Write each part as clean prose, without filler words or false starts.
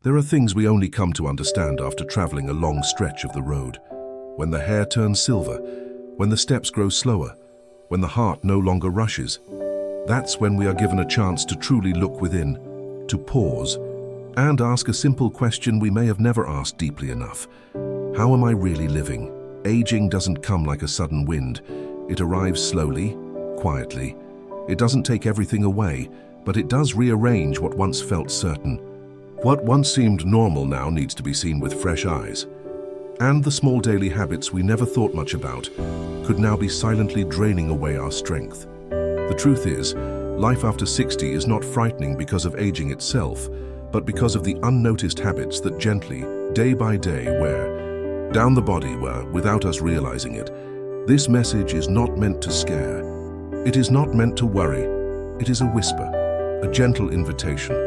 There are things we only come to understand after traveling a long stretch of the road. When the hair turns silver, when the steps grow slower, when the heart no longer rushes. That's when we are given a chance to truly look within, to pause, and ask a simple question we may have never asked deeply enough. How am I really living? Aging doesn't come like a sudden wind. It arrives slowly, quietly. It doesn't take everything away, but it does rearrange what once felt certain. What once seemed normal now needs to be seen with fresh eyes. And the small daily habits we never thought much about could now be silently draining away our strength. The truth is, life after 60 is not frightening because of aging itself, but because of the unnoticed habits that gently, day by day, wear down the body without us realizing it. This message is not meant to scare. It is not meant to worry. It is a whisper, a gentle invitation.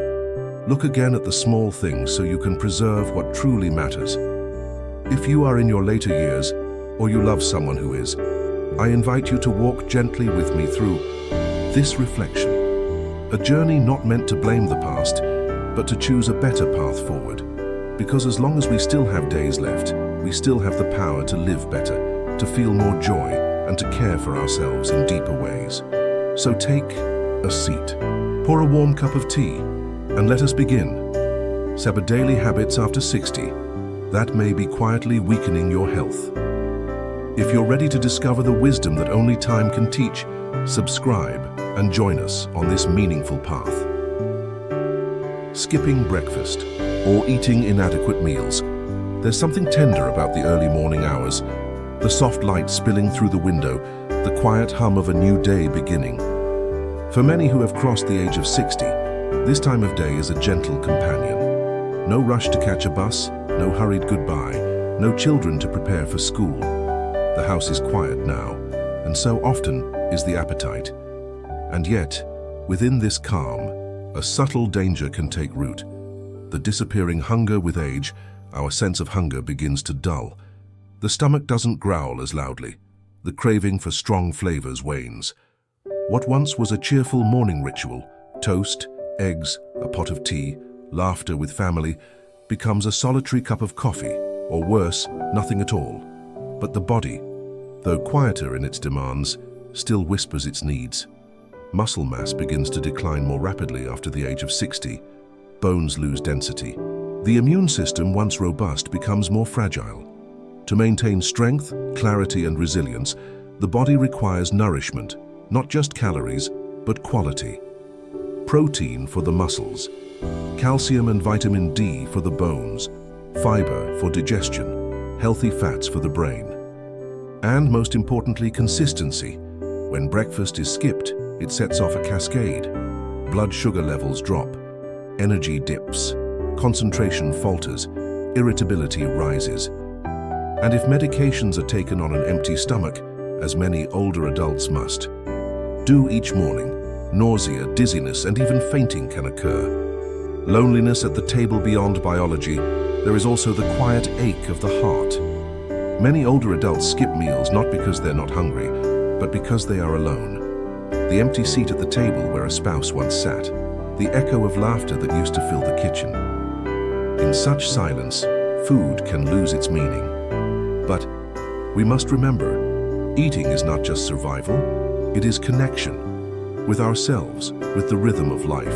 Look again at the small things so you can preserve what truly matters. If you are in your later years, or you love someone who is, I invite you to walk gently with me through this reflection. A journey not meant to blame the past, but to choose a better path forward. Because as long as we still have days left, we still have the power to live better, to feel more joy, and to care for ourselves in deeper ways. So take a seat, pour a warm cup of tea, and let us begin. 7 daily habits after 60 that may be quietly weakening your health. If you're ready to discover the wisdom that only time can teach, subscribe and join us on this meaningful path. Skipping breakfast or eating inadequate meals. There's something tender about the early morning hours, the soft light spilling through the window, the quiet hum of a new day beginning. For many who have crossed the age of 60, this time of day is a gentle companion. No rush to catch a bus, no hurried goodbye, no children to prepare for school. The house is quiet now, and so often is the appetite. And yet, within this calm, a subtle danger can take root. The disappearing hunger with age, our sense of hunger begins to dull. The stomach doesn't growl as loudly. The craving for strong flavors wanes. What once was a cheerful morning ritual, toast, eggs, a pot of tea, laughter with family, becomes a solitary cup of coffee, or worse, nothing at all. But the body, though quieter in its demands, still whispers its needs. Muscle mass begins to decline more rapidly after the age of 60. Bones lose density. The immune system, once robust, becomes more fragile. To maintain strength, clarity, and resilience, the body requires nourishment, not just calories, but quality. Protein for the muscles, calcium and vitamin D for the bones, fiber for digestion, healthy fats for the brain. And most importantly, consistency. When breakfast is skipped, it sets off a cascade. Blood sugar levels drop, energy dips, concentration falters, irritability rises. And if medications are taken on an empty stomach, as many older adults must do each morning, nausea, dizziness, and even fainting can occur. Loneliness at the table beyond biology, there is also the quiet ache of the heart. Many older adults skip meals not because they're not hungry, but because they are alone. The empty seat at the table where a spouse once sat, the echo of laughter that used to fill the kitchen. In such silence, food can lose its meaning. But we must remember, eating is not just survival, it is connection with ourselves, with the rhythm of life,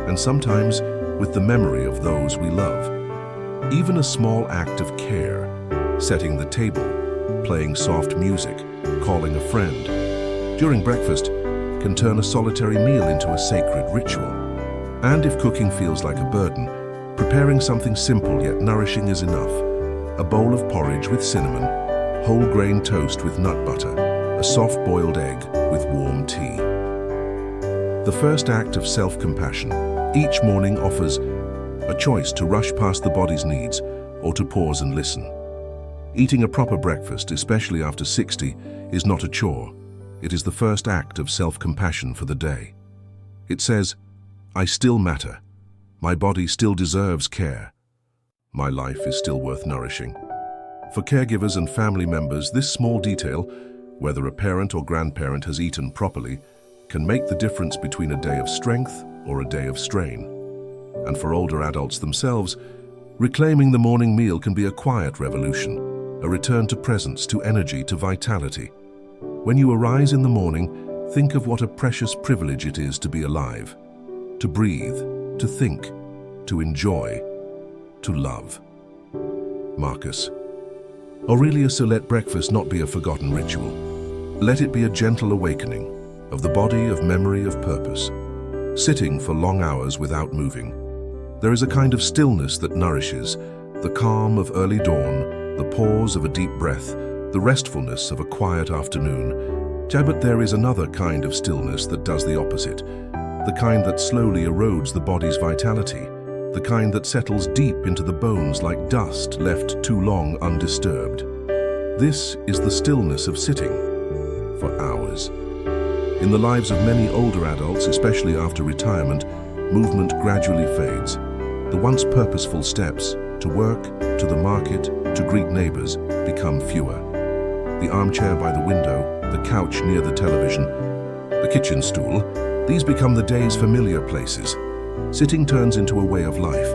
and sometimes with the memory of those we love. Even a small act of care, setting the table, playing soft music, calling a friend, during breakfast, can turn a solitary meal into a sacred ritual. And if cooking feels like a burden, preparing something simple yet nourishing is enough. A bowl of porridge with cinnamon, whole grain toast with nut butter, a soft boiled egg with warm tea. The first act of self-compassion each morning offers a choice to rush past the body's needs or to pause and listen. Eating a proper breakfast, especially after 60, is not a chore. It is the first act of self-compassion for the day. It says, I still matter. My body still deserves care. My life is still worth nourishing. For caregivers and family members, this small detail, whether a parent or grandparent has eaten properly, can make the difference between a day of strength or a day of strain. And for older adults themselves, Reclaiming the morning meal can be a quiet revolution, a return to presence, to energy, to vitality. When you arise in the morning, think of what a precious privilege it is to be alive, to breathe, to think, to enjoy, to love. Marcus. Aurelius, so let breakfast not be a forgotten ritual. Let it be a gentle awakening of the body, of memory, of purpose. Sitting for long hours without moving, there is a kind of stillness that nourishes, the calm of early dawn, the pause of a deep breath, the restfulness of a quiet afternoon. But there is another kind of stillness that does the opposite, the kind that slowly erodes the body's vitality, the kind that settles deep into the bones like dust left too long undisturbed. This is the stillness of sitting for hours. In the lives of many older adults, especially after retirement, movement gradually fades. The once purposeful steps, to work, to the market, to greet neighbors, become fewer. The armchair by the window, the couch near the television, the kitchen stool, these become the day's familiar places. Sitting turns into a way of life.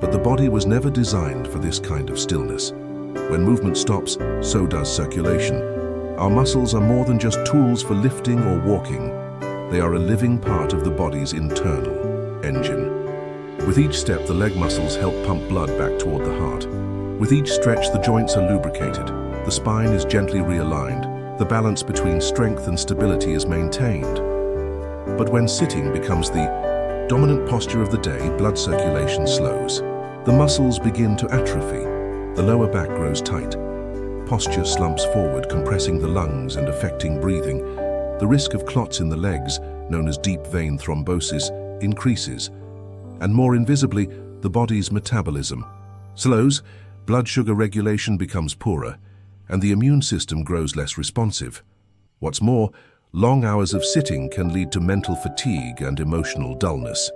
But the body was never designed for this kind of stillness. When movement stops, so does circulation. Our muscles are more than just tools for lifting or walking. They are a living part of the body's internal engine. With each step, the leg muscles help pump blood back toward the heart. With each stretch, the joints are lubricated. The spine is gently realigned. The balance between strength and stability is maintained. But when sitting becomes the dominant posture of the day, blood circulation slows. The muscles begin to atrophy. The lower back grows tight. Posture slumps forward, compressing the lungs and affecting breathing. The risk of clots in the legs, known as deep vein thrombosis, increases. And more invisibly, the body's metabolism slows, blood sugar regulation becomes poorer, and the immune system grows less responsive. What's more, long hours of sitting can lead to mental fatigue and emotional dullness.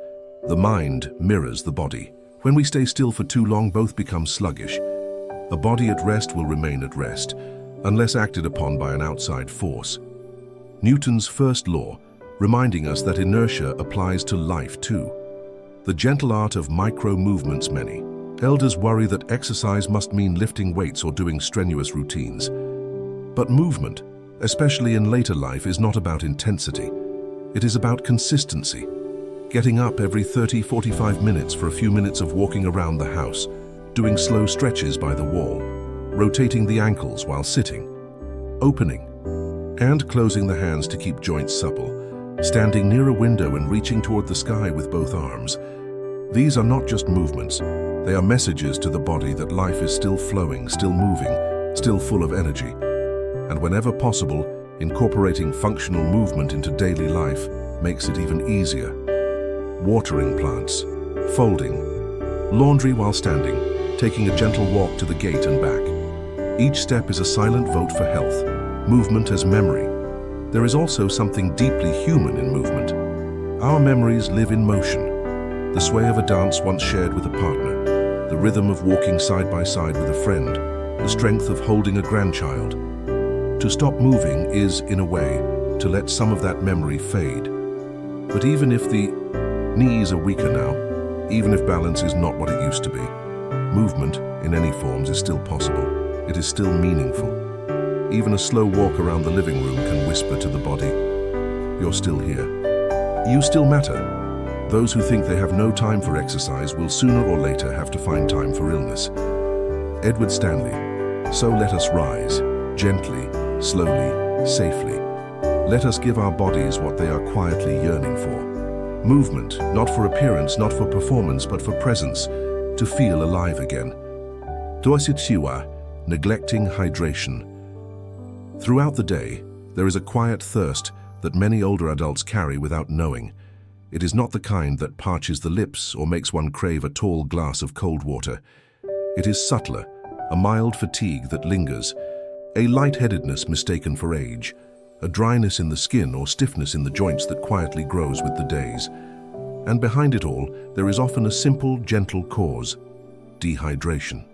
The mind mirrors the body. When we stay still for too long, both become sluggish. A body at rest will remain at rest, unless acted upon by an outside force. Newton's first law, reminding us that inertia applies to life too. The gentle art of micro-movements. Many elders worry that exercise must mean lifting weights or doing strenuous routines. But movement, especially in later life, is not about intensity. It is about consistency. Getting up every 30-45 minutes for a few minutes of walking around the house, doing slow stretches by the wall, rotating the ankles while sitting, opening and closing the hands to keep joints supple, standing near a window and reaching toward the sky with both arms. These are not just movements. They are messages to the body that life is still flowing, still moving, still full of energy. And whenever possible, incorporating functional movement into daily life makes it even easier. Watering plants, folding, laundry while standing, taking a gentle walk to the gate and back. Each step is a silent vote for health, movement as memory. There is also something deeply human in movement. Our memories live in motion. The sway of a dance once shared with a partner, the rhythm of walking side by side with a friend, the strength of holding a grandchild. To stop moving is, in a way, to let some of that memory fade. But even if the knees are weaker now, even if balance is not what it used to be, movement, in any forms, is still possible. It is still meaningful. Even a slow walk around the living room can whisper to the body, "You're still here. You still matter." Those who think they have no time for exercise will sooner or later have to find time for illness. Edward Stanley. So let us rise, gently, slowly, safely. Let us give our bodies what they are quietly yearning for. Movement, not for appearance, not for performance, but for presence, to feel alive again. Doisitsiwa, neglecting hydration. Throughout the day, there is a quiet thirst that many older adults carry without knowing. It is not the kind that parches the lips or makes one crave a tall glass of cold water. It is subtler, a mild fatigue that lingers, a lightheadedness mistaken for age, a dryness in the skin or stiffness in the joints that quietly grows with the days. And behind it all, there is often a simple, gentle cause: dehydration.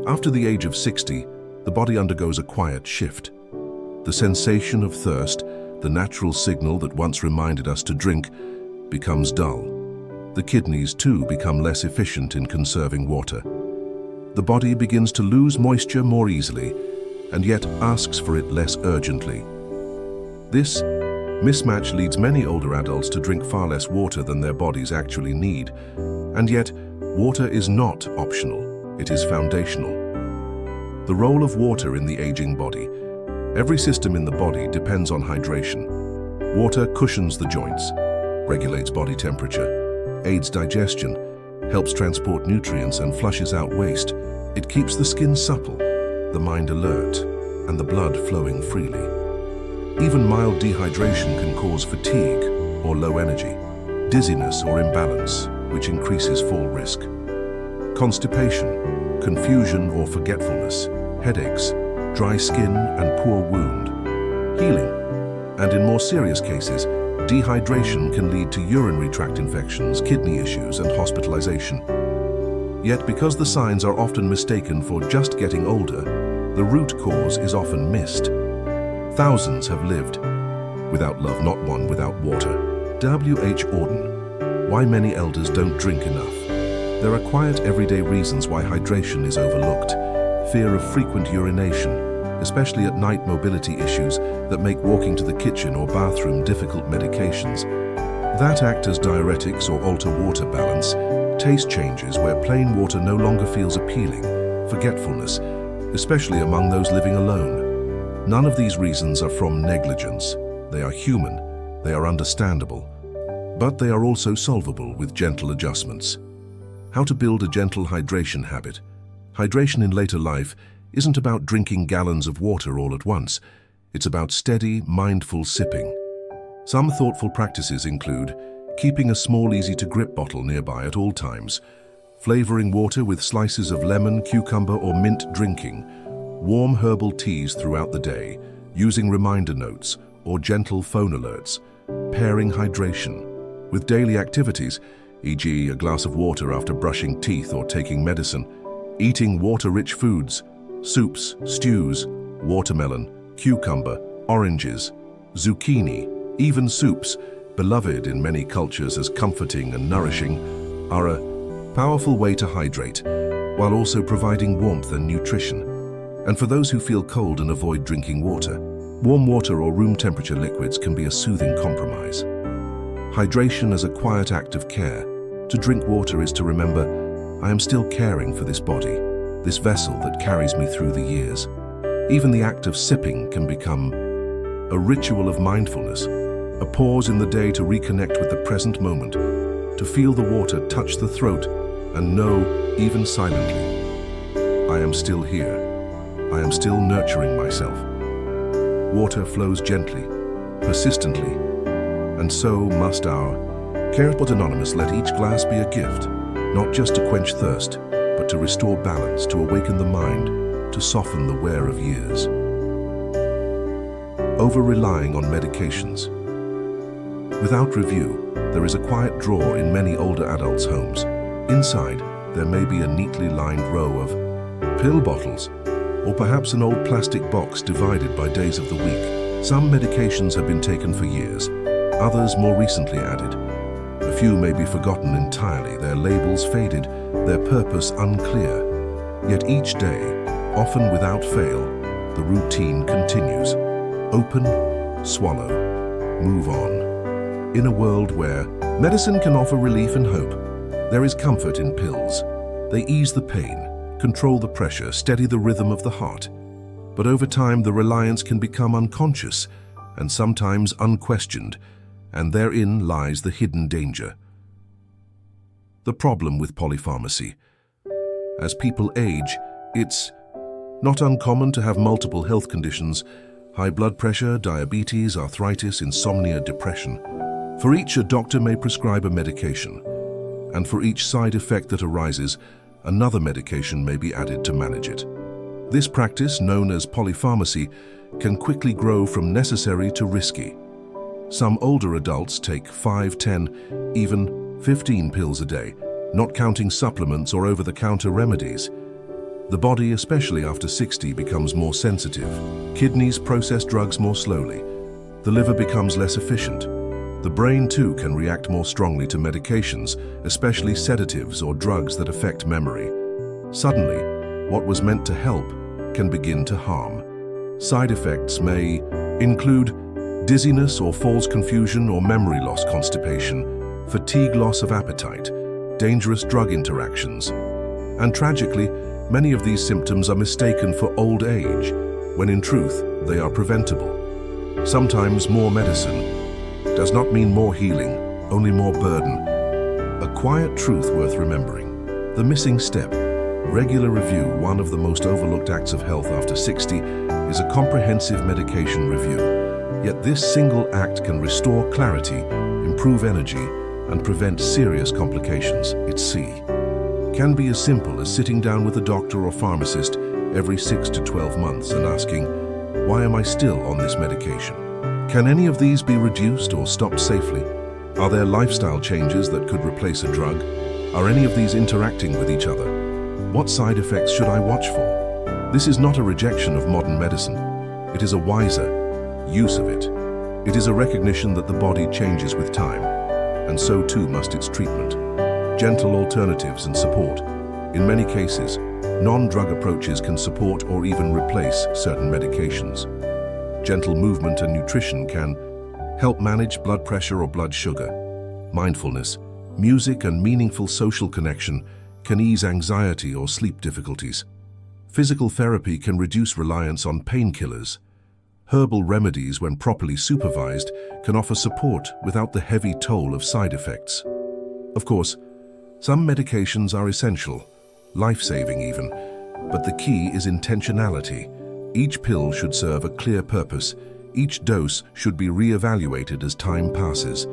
After the age of 60, the body undergoes a quiet shift. The sensation of thirst, the natural signal that once reminded us to drink, becomes dull. The kidneys too become less efficient in conserving water. The body begins to lose moisture more easily, and yet asks for it less urgently. This mismatch leads many older adults to drink far less water than their bodies actually need. And yet, water is not optional, it is foundational. The role of water in the aging body. Every system in the body depends on hydration. Water cushions the joints, regulates body temperature, aids digestion, helps transport nutrients and flushes out waste. It keeps the skin supple, the mind alert, and the blood flowing freely. Even mild dehydration can cause fatigue or low energy, dizziness or imbalance, which increases fall risk. Constipation, confusion or forgetfulness, headaches, dry skin and poor wound. Healing, and in more serious cases, dehydration can lead to urinary tract infections, kidney issues, and hospitalization. Yet because the signs are often mistaken for just getting older, the root cause is often missed. Thousands have lived without love, not one without water. W.H. Auden. Why many elders don't drink enough. There are quiet everyday reasons why hydration is overlooked. Fear of frequent urination, especially at night, mobility issues that make walking to the kitchen or bathroom difficult, medications that act as diuretics or alter water balance, taste changes where plain water no longer feels appealing, forgetfulness, especially among those living alone. None of these reasons are from negligence. They are human, they are understandable, but they are also solvable with gentle adjustments. How to build a gentle hydration habit. Hydration in later life isn't about drinking gallons of water all at once. It's about steady, mindful sipping. Some thoughtful practices include keeping a small, easy-to-grip bottle nearby at all times, flavoring water with slices of lemon, cucumber, or mint, drinking warm herbal teas throughout the day, using reminder notes or gentle phone alerts, pairing hydration with daily activities, e.g. a glass of water after brushing teeth or taking medicine, eating water-rich foods, soups, stews, watermelon, cucumber, oranges, zucchini, even soups, beloved in many cultures as comforting and nourishing, are a powerful way to hydrate, while also providing warmth and nutrition. And for those who feel cold and avoid drinking water, warm water or room temperature liquids can be a soothing compromise. Hydration as a quiet act of care. To drink water is to remember, I am still caring for this body, this vessel that carries me through the years. Even the act of sipping can become a ritual of mindfulness, a pause in the day to reconnect with the present moment, to feel the water touch the throat and know, even silently, I am still here. I am still nurturing myself. Water flows gently, persistently, and so must our Care but Anonymous. Let each glass be a gift, not just to quench thirst, but to restore balance, to awaken the mind, to soften the wear of years. Over-relying on medications. Without review, there is a quiet drawer in many older adults' homes. Inside, there may be a neatly lined row of pill bottles, or perhaps an old plastic box divided by days of the week. Some medications have been taken for years, others more recently added. A few may be forgotten entirely, their labels faded, their purpose unclear. Yet each day, often without fail, the routine continues. Open, swallow, move on. In a world where medicine can offer relief and hope, there is comfort in pills. They ease the pain, control the pressure, steady the rhythm of the heart. But over time, the reliance can become unconscious and sometimes unquestioned, and therein lies the hidden danger. The problem with polypharmacy. As people age, it's not uncommon to have multiple health conditions: high blood pressure, diabetes, arthritis, insomnia, depression. For each, a doctor may prescribe a medication, and for each side effect that arises, another medication may be added to manage it. This practice, known as polypharmacy, can quickly grow from necessary to risky. Some older adults take 5, 10, even 15 pills a day, not counting supplements or over-the-counter remedies. The body, especially after 60, becomes more sensitive. Kidneys process drugs more slowly. The liver becomes less efficient. The brain too can react more strongly to medications, especially sedatives or drugs that affect memory. Suddenly, what was meant to help can begin to harm. Side effects may include dizziness or false confusion or memory loss, constipation, fatigue, loss of appetite, dangerous drug interactions. And tragically, many of these symptoms are mistaken for old age, when in truth, they are preventable. Sometimes more medicine does not mean more healing, only more burden. A quiet truth worth remembering. The missing step. Regular review. One of the most overlooked acts of health after 60 is a comprehensive medication review. Yet this single act can restore clarity, improve energy, and prevent serious complications. It's C. Can be as simple as sitting down with a doctor or pharmacist every 6 to 12 months and asking, why am I still on this medication? Can any of these be reduced or stopped safely? Are there lifestyle changes that could replace a drug? Are any of these interacting with each other? What side effects should I watch for? This is not a rejection of modern medicine. It is a wiser use of it. It is a recognition that the body changes with time, and so too must its treatment. Gentle alternatives and support. In many cases, non-drug approaches can support or even replace certain medications. Gentle movement and nutrition can help manage blood pressure or blood sugar. Mindfulness, music and meaningful social connection can ease anxiety or sleep difficulties. Physical therapy can reduce reliance on painkillers. Herbal remedies, when properly supervised, can offer support without the heavy toll of side effects. Of course, some medications are essential, life-saving even, but the key is intentionality. Each pill should serve a clear purpose. Each dose should be re-evaluated as time passes.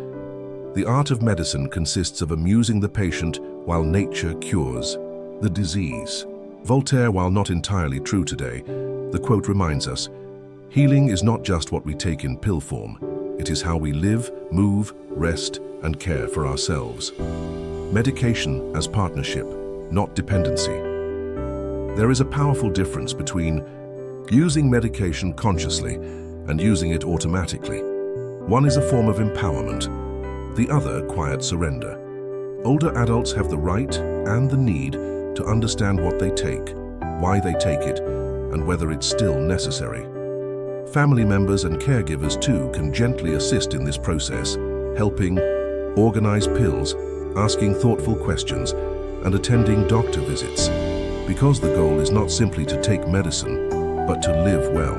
The art of medicine consists of amusing the patient while nature cures the disease. Voltaire, while not entirely true today, the quote reminds us, healing is not just what we take in pill form. It is how we live, move, rest, and care for ourselves. Medication as partnership, not dependency. There is a powerful difference between using medication consciously and using it automatically. One is a form of empowerment, the other quiet surrender. Older adults have the right and the need to understand what they take, why they take it, and whether it's still necessary. Family members and caregivers too can gently assist in this process, helping organize pills, asking thoughtful questions, and attending doctor visits, because the goal is not simply to take medicine, but to live well.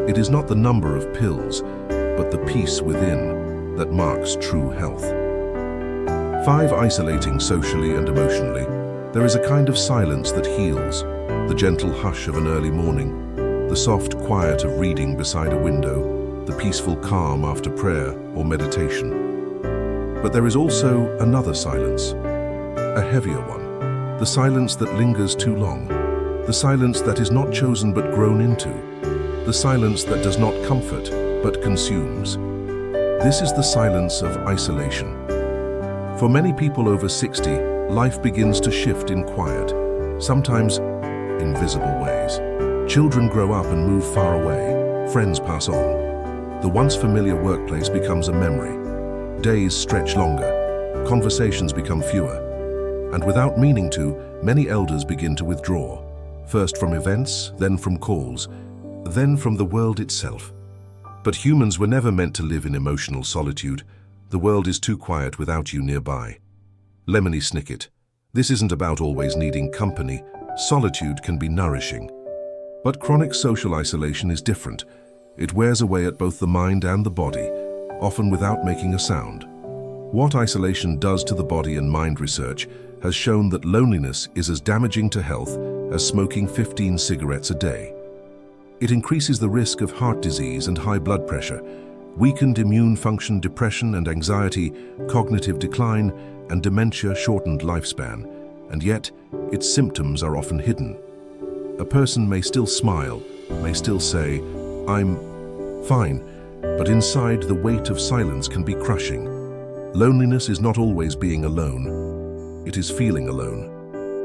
It is not the number of pills, but the peace within that marks true health. 5. Isolating socially and emotionally. There is a kind of silence that heals, the gentle hush of an early morning, the soft quiet of reading beside a window, the peaceful calm after prayer or meditation. But there is also another silence, a heavier one, the silence that lingers too long, the silence that is not chosen but grown into, the silence that does not comfort but consumes. This is the silence of isolation. For many people over 60, life begins to shift in quiet, sometimes in visible ways. Children grow up and move far away, friends pass on. The once familiar workplace becomes a memory. Days stretch longer, conversations become fewer, and without meaning to, many elders begin to withdraw. First from events, then from calls, then from the world itself. But humans were never meant to live in emotional solitude. The world is too quiet without you nearby. Lemony Snicket. This isn't about always needing company. Solitude can be nourishing. But chronic social isolation is different. It wears away at both the mind and the body, often without making a sound. What isolation does to the body and mind research has shown that loneliness is as damaging to health as smoking 15 cigarettes a day. It increases the risk of heart disease and high blood pressure, weakened immune function, depression and anxiety, cognitive decline, and dementia-shortened lifespan, and yet its symptoms are often hidden. A person may still smile, may still say, "I'm fine," but inside the weight of silence can be crushing. Loneliness is not always being alone. It is feeling alone,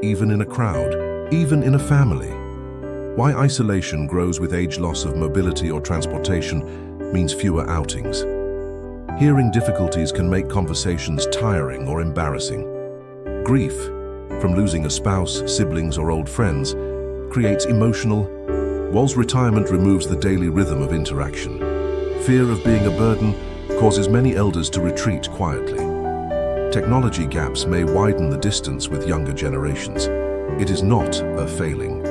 even in a crowd, even in a family. Why isolation grows with age, loss of mobility or transportation means fewer outings. Hearing difficulties can make conversations tiring or embarrassing. Grief, from losing a spouse, siblings, or old friends, creates emotional, whilst retirement removes the daily rhythm of interaction. Fear of being a burden causes many elders to retreat quietly. Technology gaps may widen the distance with younger generations. It is not a failing.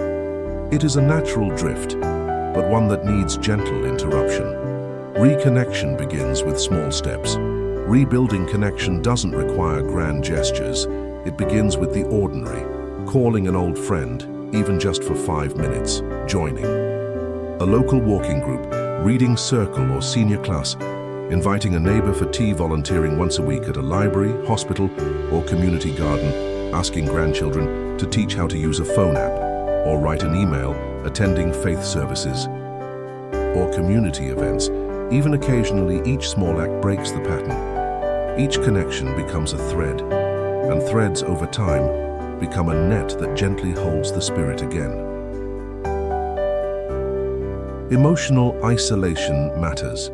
It is a natural drift, but one that needs gentle interruption. Reconnection begins with small steps. Rebuilding connection doesn't require grand gestures. It begins with the ordinary, calling an old friend, even just for 5 minutes, joining. A local walking group, reading circle or senior class, inviting a neighbor for tea, volunteering once a week at a library, hospital, or community garden, asking grandchildren to teach how to use a phone app, or write an email, attending faith services, or community events. Even occasionally, each small act breaks the pattern. Each connection becomes a thread, and threads over time become a net that gently holds the spirit again. Emotional isolation matters.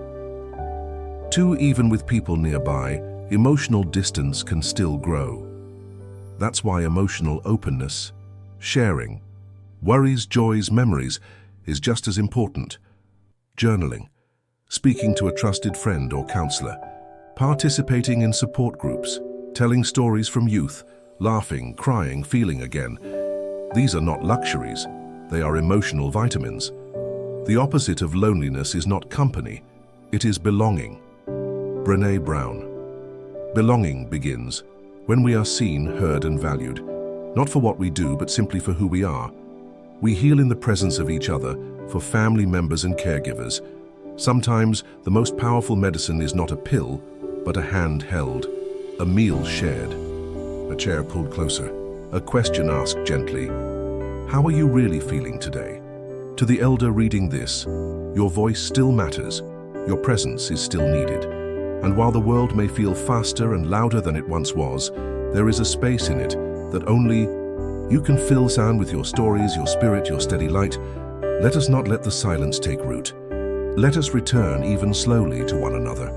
Too, even with people nearby, emotional distance can still grow. That's why emotional openness, sharing, worries, joys, memories is just as important. Journaling, speaking to a trusted friend or counselor, participating in support groups, telling stories from youth, laughing, crying, feeling again. These are not luxuries, they are emotional vitamins. The opposite of loneliness is not company, it is belonging. Brené Brown. Belonging begins when we are seen, heard, and valued, not for what we do, but simply for who we are. We heal in the presence of each other, for family members and caregivers. Sometimes the most powerful medicine is not a pill, but a hand held, a meal shared, a chair pulled closer, a question asked gently. How are you really feeling today? To the elder reading this, your voice still matters, your presence is still needed. And while the world may feel faster and louder than it once was, there is a space in it that only you can fill. Sound with your stories, your spirit, your steady light. Let us not let the silence take root. Let us return even slowly to one another.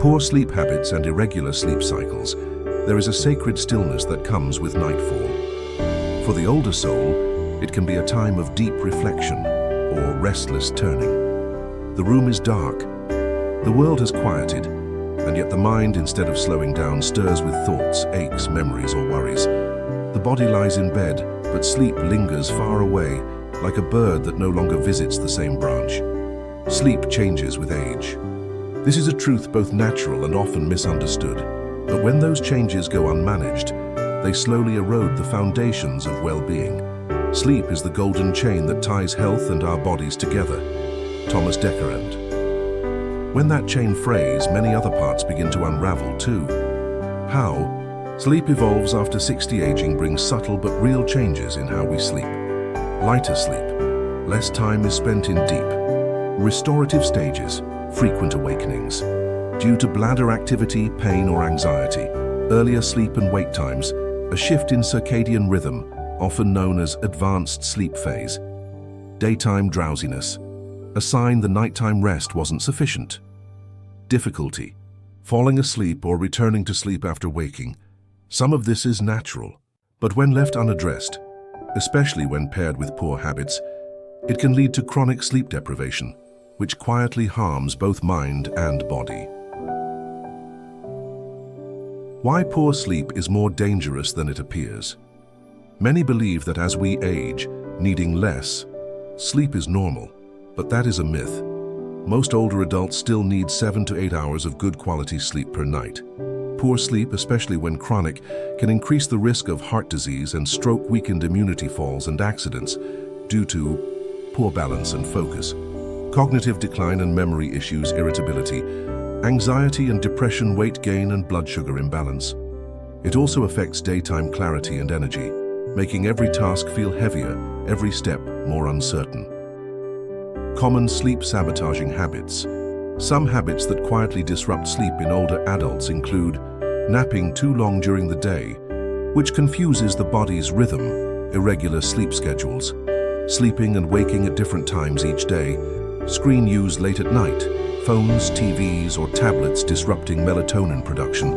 Poor sleep habits and irregular sleep cycles. There is a sacred stillness that comes with nightfall. For the older soul, it can be a time of deep reflection or restless turning. The room is dark. The world has quieted, and yet the mind, instead of slowing down, stirs with thoughts, aches, memories, or worries. The body lies in bed, but sleep lingers far away, like a bird that no longer visits the same branch. Sleep changes with age. This is a truth both natural and often misunderstood. But when those changes go unmanaged, they slowly erode the foundations of well-being. Sleep is the golden chain that ties health and our bodies together. Thomas Deckerand. When that chain frays, many other parts begin to unravel too. How? Sleep evolves after 60. Aging brings subtle but real changes in how we sleep. Lighter sleep. Less time is spent in deep, restorative stages, frequent awakenings. Due to bladder activity, pain, or anxiety, earlier sleep and wake times, a shift in circadian rhythm, often known as advanced sleep phase. Daytime drowsiness. A sign the nighttime rest wasn't sufficient. Difficulty. Falling asleep or returning to sleep after waking. Some of this is natural, but when left unaddressed, especially when paired with poor habits, it can lead to chronic sleep deprivation, which quietly harms both mind and body. Why poor sleep is more dangerous than it appears. Many believe that as we age, needing less, sleep is normal. But that is a myth. Most older adults still need 7 to 8 hours of good quality sleep per night. Poor sleep, especially when chronic, can increase the risk of heart disease and stroke, weakened immunity, falls and accidents due to poor balance and focus, cognitive decline and memory issues, irritability, anxiety and depression, weight gain and blood sugar imbalance. It also affects daytime clarity and energy, making every task feel heavier, every step more uncertain. Common sleep sabotaging habits. Some habits that quietly disrupt sleep in older adults include napping too long during the day, which confuses the body's rhythm, irregular sleep schedules, sleeping and waking at different times each day, screen use late at night, Phones, TVs, or tablets disrupting melatonin production,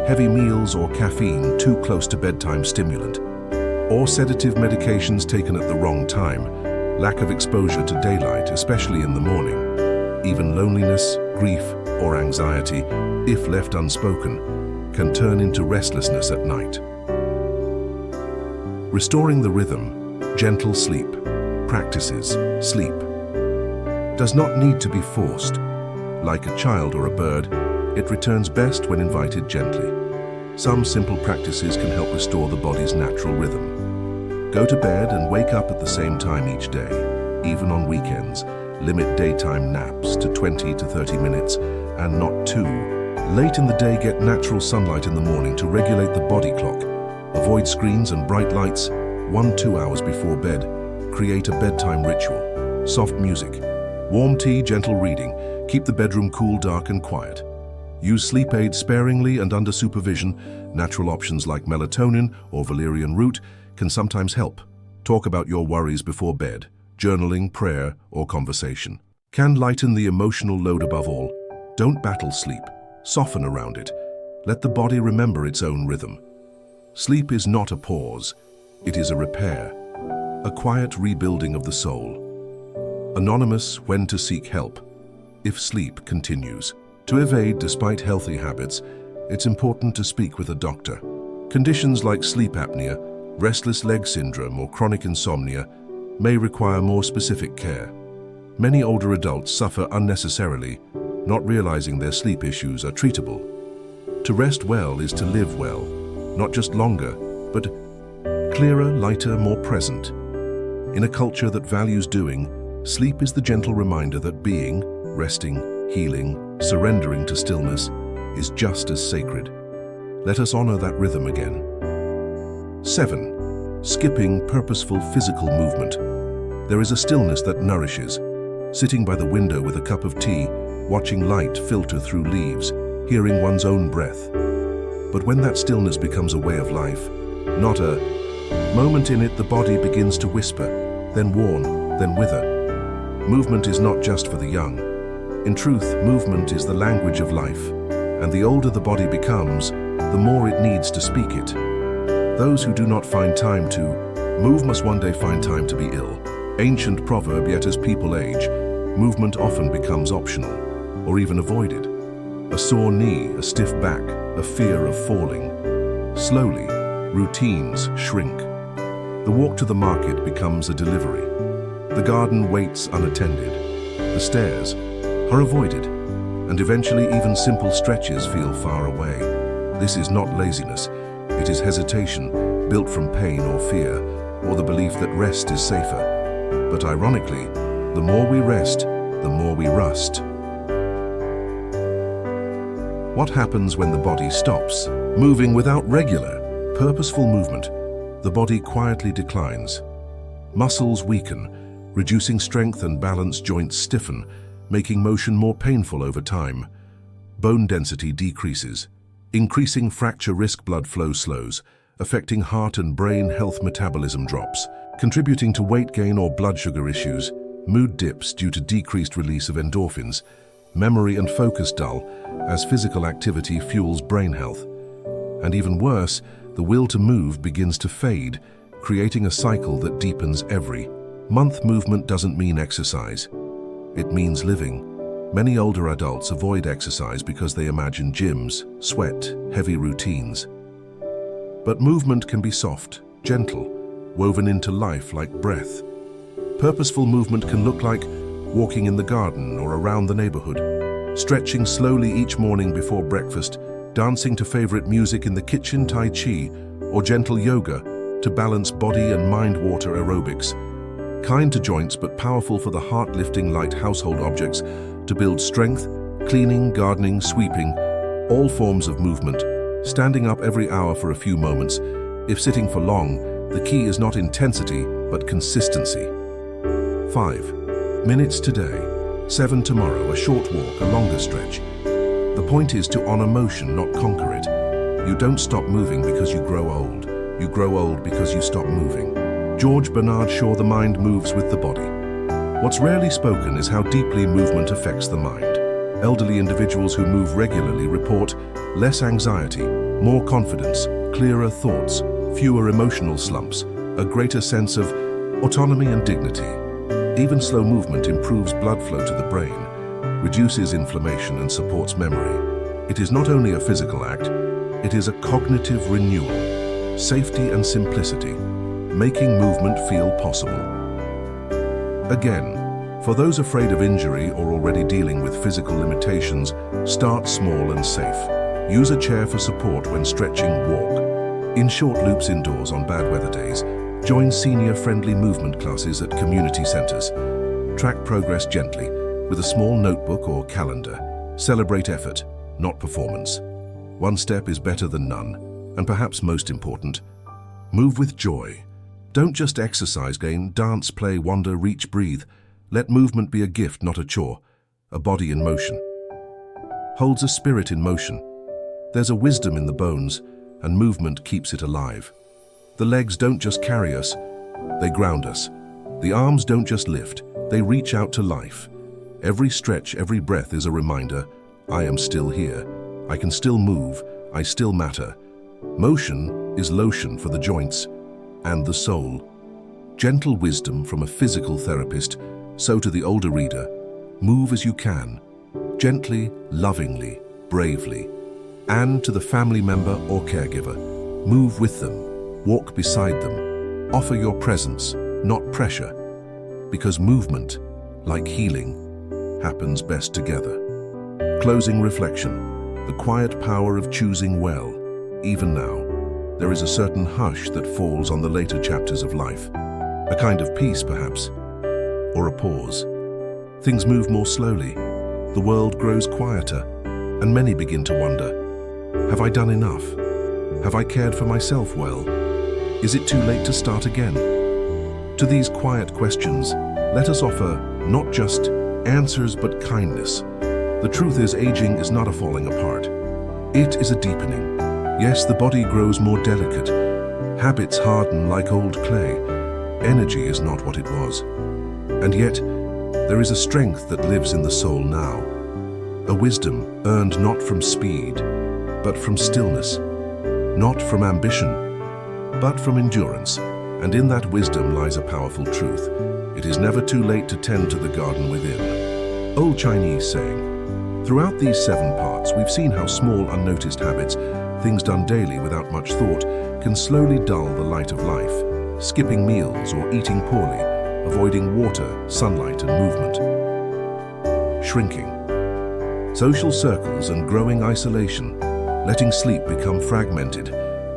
heavy meals or caffeine too close to bedtime stimulant, or sedative medications taken at the wrong time, lack of exposure to daylight, especially in the morning. Even loneliness, grief, or anxiety, if left unspoken, can turn into restlessness at night. Restoring the rhythm, gentle sleep, practices, sleep, does not need to be forced. Like a child or a bird, it returns best when invited gently. Some simple practices can help restore the body's natural rhythm. Go to bed and wake up at the same time each day. Even on weekends, limit daytime naps to 20 to 30 minutes and not too. Late in the day, get natural sunlight in the morning to regulate the body clock. Avoid screens and bright lights 1-2 hours before bed. Create a bedtime ritual. Soft music, warm tea, gentle reading. Keep the bedroom cool, dark, and quiet. Use sleep aids sparingly and under supervision. Natural options like melatonin or valerian root can sometimes help. Talk about your worries before bed. Journaling, prayer, or conversation can lighten the emotional load. Above all, don't battle sleep. Soften around it. Let the body remember its own rhythm. Sleep is not a pause. It is a repair, a quiet rebuilding of the soul. Anonymous, when to seek help. If sleep continues to evade despite healthy habits, it's important to speak with a doctor. Conditions like sleep apnea, restless leg syndrome, or chronic insomnia may require more specific care. Many older adults suffer unnecessarily, not realizing their sleep issues are treatable. To rest well is to live well, not just longer, but clearer, lighter, more present. In a culture that values doing, sleep is the gentle reminder that being, resting, healing, surrendering to stillness is just as sacred. Let us honor that rhythm again. 7. Skipping purposeful physical movement. There is a stillness that nourishes. Sitting by the window with a cup of tea, watching light filter through leaves, hearing one's own breath. But when that stillness becomes a way of life, not a moment in it, the body begins to whisper, then warn, then wither. Movement is not just for the young. In truth, movement is the language of life, and the older the body becomes, the more it needs to speak it. Those who do not find time to move must one day find time to be ill. Ancient proverb, yet as people age, movement often becomes optional, or even avoided. A sore knee, a stiff back, a fear of falling. Slowly, routines shrink. The walk to the market becomes a delivery. The garden waits unattended. The stairs are avoided, and eventually even simple stretches feel far away. This is not laziness, it is hesitation, built from pain or fear, or the belief that rest is safer. But ironically, the more we rest, the more we rust. What happens when the body stops moving without regular, purposeful movement? The body quietly declines. Muscles weaken, reducing strength, and balance. Joints stiffen, making motion more painful over time. Bone density decreases, increasing fracture risk. Blood flow slows, affecting heart and brain health. Metabolism drops, contributing to weight gain or blood sugar issues. Mood dips due to decreased release of endorphins. Memory and focus dull, as physical activity fuels brain health. And even worse, the will to move begins to fade, creating a cycle that deepens every month. Movement doesn't mean exercise. It means living. Many older adults avoid exercise because they imagine gyms, sweat, heavy routines. But movement can be soft, gentle, woven into life like breath. Purposeful movement can look like walking in the garden or around the neighborhood, stretching slowly each morning before breakfast, dancing to favorite music in the kitchen, tai chi, or gentle yoga to balance body and mind. Water aerobics, kind to joints but powerful for the heart. Lifting light household objects to build strength. Cleaning, gardening, sweeping, all forms of movement. Standing up every hour for a few moments. If sitting for long, the key is not intensity but consistency. 5 minutes today, 7 tomorrow. A short walk, a longer stretch. The point is to honor motion, not conquer it. You don't stop moving because you grow old. You grow old because you stop moving. George Bernard Shaw. The mind moves with the body. What's rarely spoken is how deeply movement affects the mind. Elderly individuals who move regularly report less anxiety, more confidence, clearer thoughts, fewer emotional slumps, a greater sense of autonomy and dignity. Even slow movement improves blood flow to the brain, reduces inflammation and supports memory. It is not only a physical act, it is a cognitive renewal, safety and simplicity, making movement feel possible. Again, for those afraid of injury or already dealing with physical limitations, start small and safe. Use a chair for support when stretching, walk. In short loops indoors on bad weather days, join senior-friendly movement classes at community centers. Track progress gently with a small notebook or calendar. Celebrate effort, not performance. One step is better than none, and perhaps most important, move with joy. Don't just exercise, dance, play, wander, reach, breathe. Let movement be a gift, not a chore. A body in motion holds a spirit in motion. There's a wisdom in the bones, and movement keeps it alive. The legs don't just carry us, they ground us. The arms don't just lift, they reach out to life. Every stretch, every breath is a reminder, I am still here. I can still move, I still matter. Motion is lotion for the joints and the soul. Gentle wisdom from a physical therapist, so to the older reader, move as you can, gently, lovingly, bravely. And to the family member or caregiver, move with them, walk beside them, offer your presence, not pressure, because movement, like healing, happens best together. Closing reflection, the quiet power of choosing well. Even now, there is a certain hush that falls on the later chapters of life, a kind of peace perhaps, or a pause. Things move more slowly, the world grows quieter, and many begin to wonder, have I done enough? Have I cared for myself well? Is it too late to start again? To these quiet questions, let us offer not just answers but kindness. The truth is, aging is not a falling apart. It is a deepening. Yes, the body grows more delicate. Habits harden like old clay. Energy is not what it was. And yet, there is a strength that lives in the soul now. A wisdom earned not from speed, but from stillness. Not from ambition, but from endurance. And in that wisdom lies a powerful truth. It is never too late to tend to the garden within. Old Chinese saying. Throughout these 7 parts, we've seen how small, unnoticed habits, things done daily without much thought, can slowly dull the light of life. Skipping meals or eating poorly, avoiding water, sunlight and movement. Shrinking. Social circles and growing isolation, letting sleep become fragmented,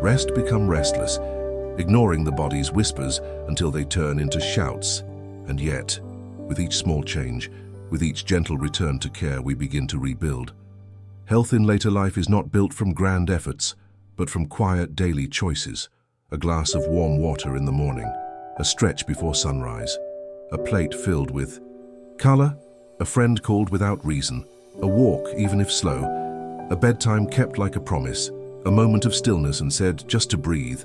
rest become restless, ignoring the body's whispers until they turn into shouts. And yet, with each small change, with each gentle return to care, we begin to rebuild. Health in later life is not built from grand efforts, but from quiet daily choices. A glass of warm water in the morning, a stretch before sunrise, a plate filled with color, a friend called without reason, a walk even if slow, a bedtime kept like a promise, a moment of stillness and said just to breathe.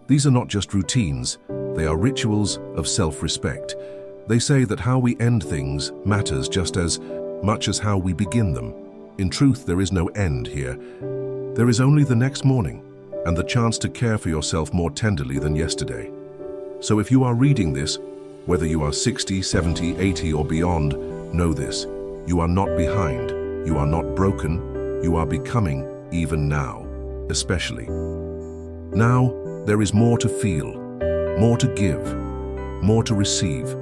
These are not just routines, they are rituals of self-respect. They say that how we end things matters just as much as how we begin them. In truth, there is no end here. There is only the next morning and the chance to care for yourself more tenderly than yesterday. So if you are reading this, whether you are 60, 70, 80 or beyond, know this. You are not behind, you are not broken, you are becoming even now, especially. Now, there is more to feel, more to give, more to receive.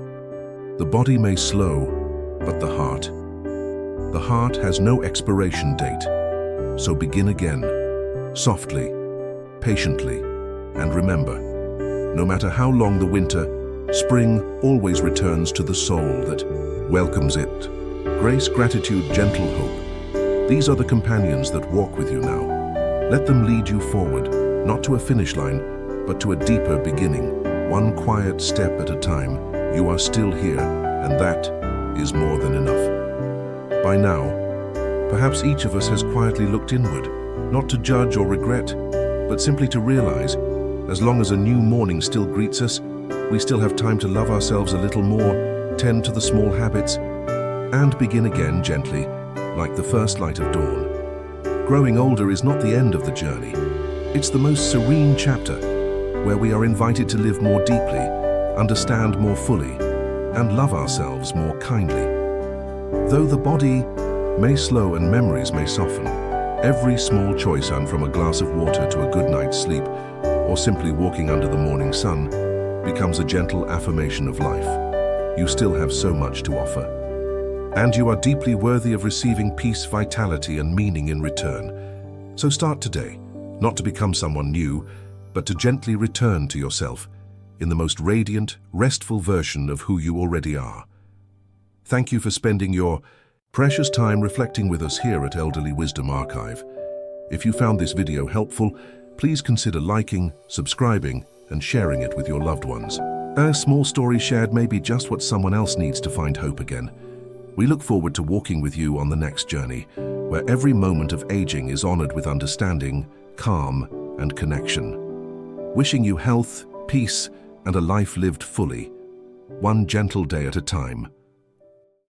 The body may slow, but the heart has no expiration date. So begin again, softly, patiently, and remember, no matter how long the winter, spring always returns to the soul that welcomes it. Grace, gratitude, gentle hope. These are the companions that walk with you now. Let them lead you forward, not to a finish line, but to a deeper beginning, one quiet step at a time. You are still here, and that is more than enough. By now, perhaps each of us has quietly looked inward, not to judge or regret, but simply to realize, as long as a new morning still greets us, we still have time to love ourselves a little more, tend to the small habits, and begin again gently, like the first light of dawn. Growing older is not the end of the journey. It's the most serene chapter, where we are invited to live more deeply, understand more fully, and love ourselves more kindly. Though the body may slow and memories may soften, every small choice, from a glass of water to a good night's sleep, or simply walking under the morning sun, becomes a gentle affirmation of life. You still have so much to offer. And you are deeply worthy of receiving peace, vitality, and meaning in return. So start today, not to become someone new, but to gently return to yourself in the most radiant, restful version of who you already are. Thank you for spending your precious time reflecting with us here at Elderly Wisdom Archive. If you found this video helpful, please consider liking, subscribing, and sharing it with your loved ones. A small story shared may be just what someone else needs to find hope again. We look forward to walking with you on the next journey, where every moment of aging is honored with understanding, calm, and connection. Wishing you health, peace, and a life lived fully, one gentle day at a time.